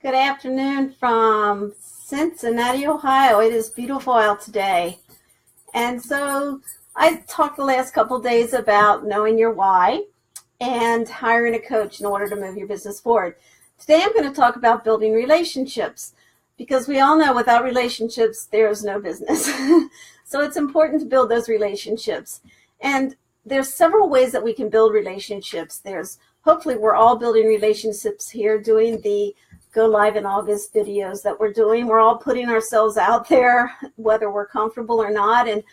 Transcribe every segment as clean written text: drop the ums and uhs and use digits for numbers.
Good afternoon from Cincinnati, Ohio. It is beautiful out today. And so I talked the last couple of days about knowing your why and hiring a coach in order to move your business forward. Today I'm going to talk about building relationships because we all know without relationships, there's no business. So it's important to build those relationships. And there's several ways that we can build relationships. Hopefully we're all building relationships here doing the Go Live in August videos that we're doing. We're all putting ourselves out there, whether we're comfortable or not. And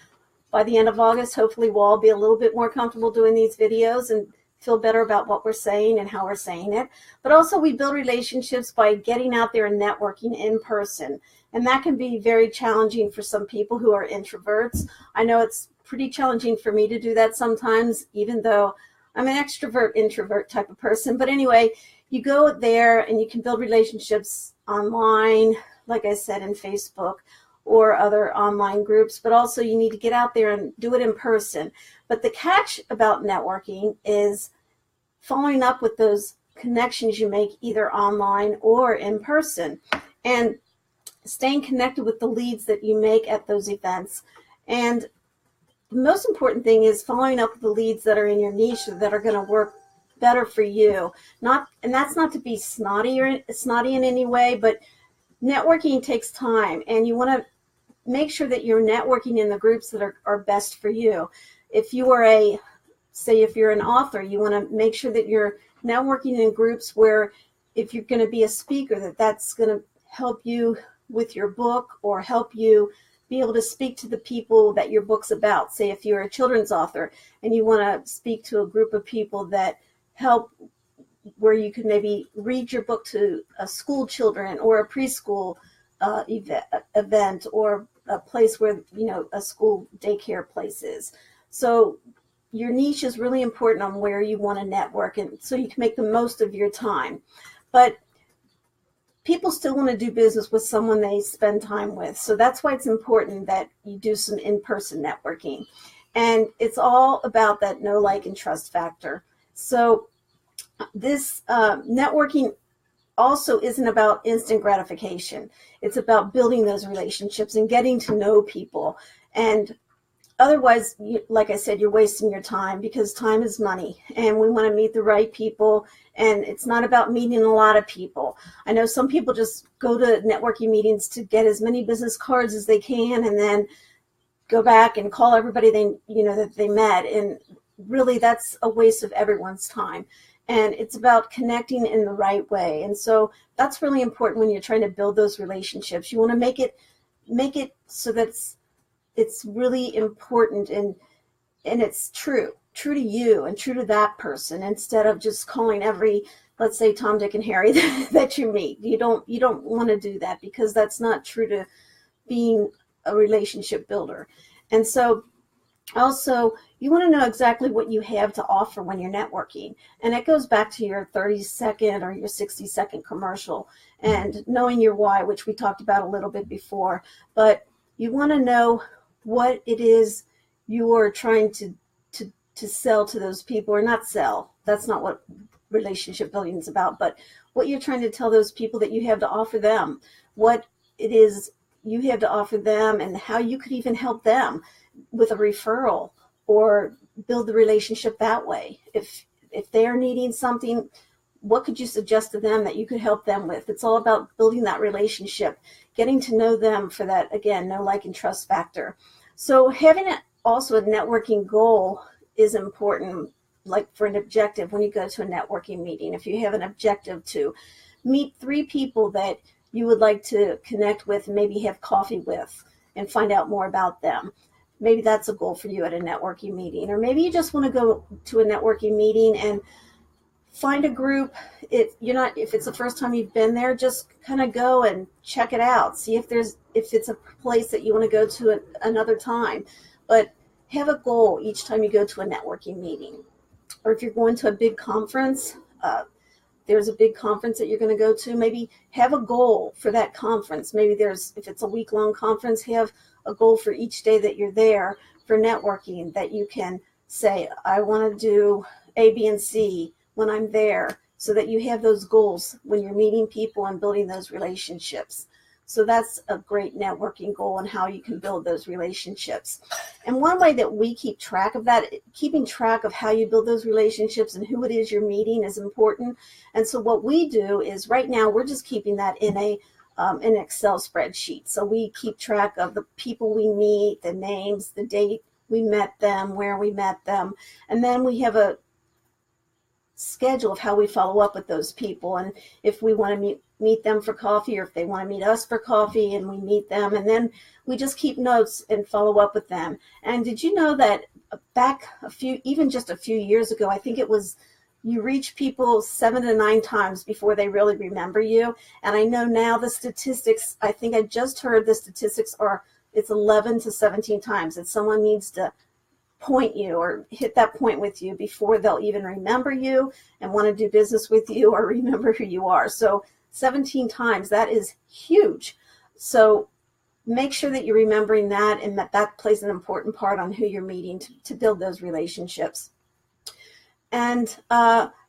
by the end of August, hopefully we'll all be a little bit more comfortable doing these videos and feel better about what we're saying and how we're saying it. But also we build relationships by getting out there and networking in person. And that can be very challenging for some people who are introverts. I know it's pretty challenging for me to do that sometimes, even though I'm an extrovert, introvert type of person. But anyway, you go there and you can build relationships online, like I said, in Facebook or other online groups, but also you need to get out there and do it in person. But the catch about networking is following up with those connections you make either online or in person and staying connected with the leads that you make at those events. And the most important thing is following up with the leads that are in your niche that are going to work better for you. And that's not to be snotty in any way, but networking takes time, and you want to make sure that you're networking in the groups that are best for you. If you are if you're an author, you want to make sure that you're networking in groups where if you're going to be a speaker, that's going to help you with your book or help you be able to speak to the people that your book's about. Say if you're a children's author and you want to speak to a group of people that help where you could maybe read your book to school children or a preschool event or a place where, a school daycare place is. So your niche is really important on where you want to network, and so you can make the most of your time. But people still want to do business with someone they spend time with. So that's why it's important that you do some in-person networking. And it's all about that know, like, and trust factor. So this networking also isn't about instant gratification. It's about building those relationships and getting to know people. And otherwise, like I said, you're wasting your time because time is money. And we want to meet the right people. And it's not about meeting a lot of people. I know some people just go to networking meetings to get as many business cards as they can and then go back and call everybody that they met. And really, that's a waste of everyone's time. And it's about connecting in the right way. And so that's really important when you're trying to build those relationships. You want to make it so that it's really important and it's true to you and true to that person, instead of just calling every, let's say, Tom, Dick, and Harry that you meet. You don't want to do that because that's not true to being a relationship builder. And so also, you want to know exactly what you have to offer when you're networking. And it goes back to your 30-second or your 60-second commercial and knowing your why, which we talked about a little bit before. But you want to know what it is you're trying to sell to those people, or not sell. That's not what relationship building is about. But what you're trying to tell those people that you have to offer them, what it is you have to offer them, and how you could even help them with a referral or build the relationship that way. If they're needing something, what could you suggest to them that you could help them with? It's all about building that relationship, getting to know them for that, again, know, like, and trust factor. So having also a networking goal is important, like for an objective when you go to a networking meeting. If you have an objective to meet 3 people that you would like to connect with and maybe have coffee with and find out more about them. Maybe that's a goal for you at a networking meeting. Or maybe you just want to go to a networking meeting and find a group. If it's the first time you've been there, just kind of go and check it out. See if it's a place that you want to go to another time. But have a goal each time you go to a networking meeting. Or if you're going to a big conference, there's a big conference that you're going to go to, maybe have a goal for that conference. Maybe if it's a week-long conference, have a goal for each day that you're there for networking, that you can say, I want to do A, B, and C when I'm there. so that you have those goals when you're meeting people and building those relationships. So that's a great networking goal and how you can build those relationships. And one way that we keep track of that, keeping track of how you build those relationships and who it is you're meeting is important. And so what we do is right now we're just keeping that in an Excel spreadsheet. So we keep track of the people we meet, the names, the date we met them, where we met them. And then we have a schedule of how we follow up with those people, and if we want to meet them for coffee, or if they want to meet us for coffee, and we meet them, and then we just keep notes and follow up with them. And did you know that back just a few years ago, I think it was, you reach people 7 to 9 times before they really remember you. And I know now the statistics, I think I just heard the statistics are, it's 11 to 17 times that someone needs to point you or hit that point with you before they'll even remember you and want to do business with you or remember who you are. So 17 times, that is huge. So make sure that you're remembering that, and that plays an important part on who you're meeting to build those relationships. And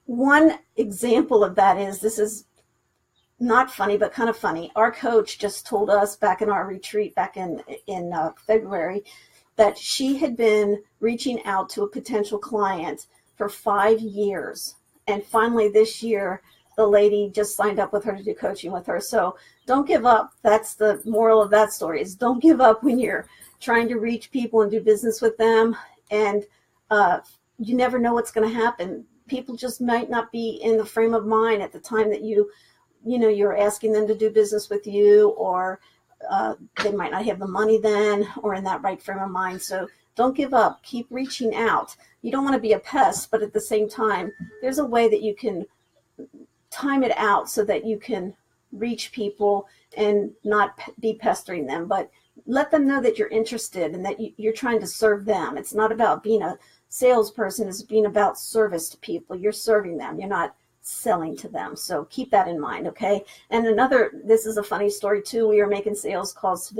one example of that is, this is not funny, but kind of funny. Our coach just told us back in our retreat back in February that she had been reaching out to a potential client for 5 years. And finally this year, the lady just signed up with her to do coaching with her. So don't give up. That's the moral of that story, is don't give up when you're trying to reach people and do business with them. And you never know what's going to happen. People just might not be in the frame of mind at the time that you're asking them to do business with you, or they might not have the money then, or in that right frame of mind. So don't give up. Keep reaching out. You don't want to be a pest, but at the same time, there's a way that you can time it out so that you can reach people and not be pestering them, but let them know that you're interested and that you're trying to serve them. It's not about being a salesperson. It's being about service to people. You're serving them. You're not selling to them. So keep that in mind, okay? And this is a funny story too. We were making sales calls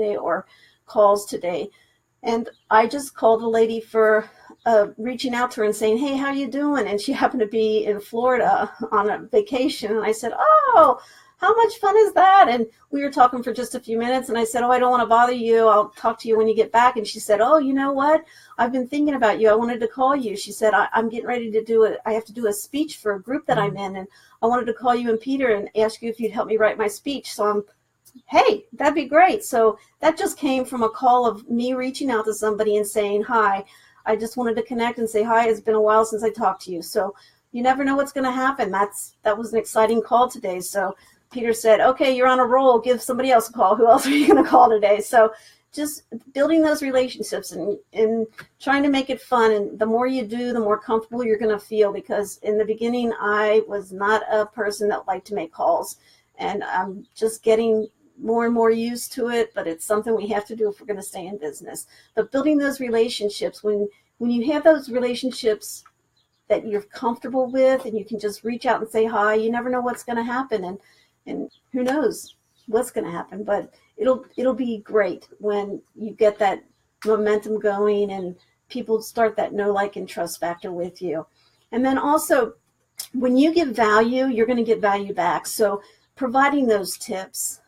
today, and I just called a lady for reaching out to her and saying, hey, how you doing? And she happened to be in Florida on a vacation. And I said, oh, how much fun is that? And we were talking for just a few minutes, and I said, oh, I don't want to bother you. I'll talk to you when you get back. And she said, oh, you know what? I've been thinking about you. I wanted to call you. She said, I'm getting ready to I have to do a speech for a group that I'm in, and I wanted to call you and Peter and ask you if you'd help me write my speech. So hey, that'd be great. So that just came from a call of me reaching out to somebody and saying, hi, I just wanted to connect and say hi. It's been a while since I talked to you. So you never know what's going to happen. That was an exciting call today. So Peter said, okay, you're on a roll. Give somebody else a call. Who else are you going to call today? So just building those relationships and trying to make it fun. And the more you do, the more comfortable you're going to feel, because in the beginning, I was not a person that liked to make calls. And I'm just getting more and more used to it, but it's something we have to do if we're going to stay in business. But building those relationships, when you have those relationships that you're comfortable with and you can just reach out and say hi, you never know what's going to happen. And who knows what's going to happen, but it'll be great when you get that momentum going and people start that know, like, and trust factor with you. And then also, when you give value, you're going to get value back. So providing those tips,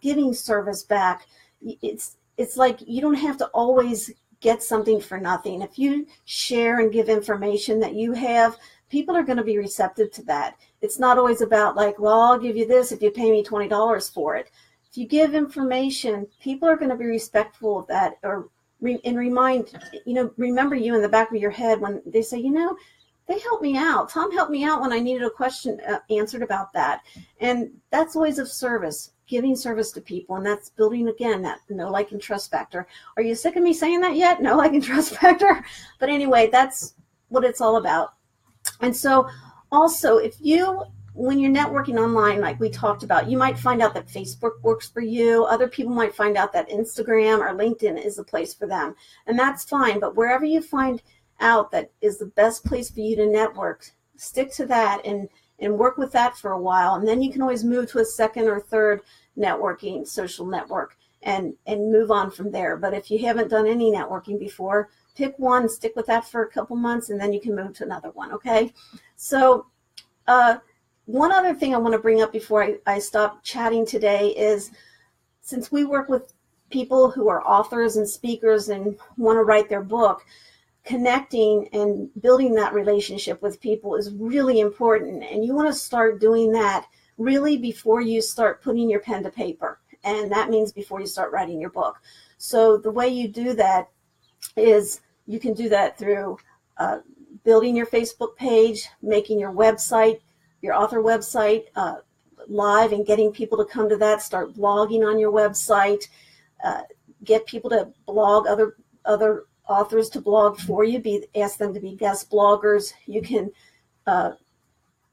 giving service back, it's like you don't have to always get something for nothing. If you share and give information that you have, people are going to be receptive to that. It's not always about like, well, I'll give you this if you pay me $20 for it. If you give information, people are going to be respectful of that, or remember you in the back of your head when they say, they helped me out. Tom helped me out when I needed a question answered about that. And that's ways of service, giving service to people. And that's building, again, that know, like, and trust factor. Are you sick of me saying that yet? Know, like, and trust factor. But anyway, that's what it's all about. And so also, when you're networking online, like we talked about, you might find out that Facebook works for you. Other people might find out that Instagram or LinkedIn is the place for them. And that's fine. But wherever you find out that is the best place for you to network, stick to that and work with that for a while. And then you can always move to a second or third networking social network and move on from there. But if you haven't done any networking before, pick one, stick with that for a couple months, and then you can move to another one, okay? So one other thing I want to bring up before I stop chatting today is, since we work with people who are authors and speakers and want to write their book, connecting and building that relationship with people is really important. And you want to start doing that really before you start putting your pen to paper. And that means before you start writing your book. So the way you do that is you can do that through building your Facebook page, making your website, your author website, live and getting people to come to that, start blogging on your website, get people to blog, other authors to blog for you, ask them to be guest bloggers. You can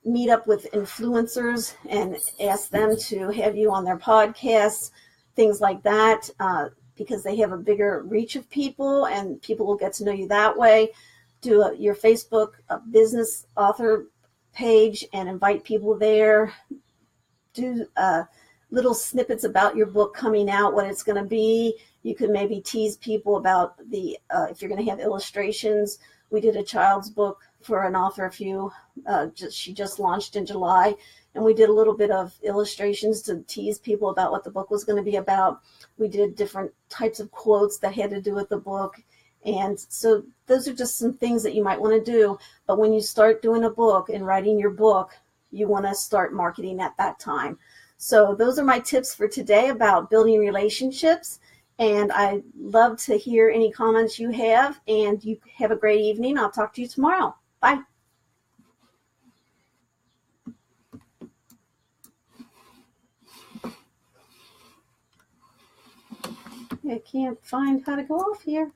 meet up with influencers and ask them to have you on their podcasts, things like that, because they have a bigger reach of people and people will get to know you that way. Do your Facebook business author page and invite people there. Do little snippets about your book coming out, what it's going to be. You could maybe tease people about if you're going to have illustrations. We did a child's book for an author she just launched in July, and we did a little bit of illustrations to tease people about what the book was going to be about. We did different types of quotes that had to do with the book. And so those are just some things that you might want to do. But when you start doing a book and writing your book, you want to start marketing at that time. So those are my tips for today about building relationships. And I'd love to hear any comments you have. And you have a great evening. I'll talk to you tomorrow. Bye. I can't find how to go off here.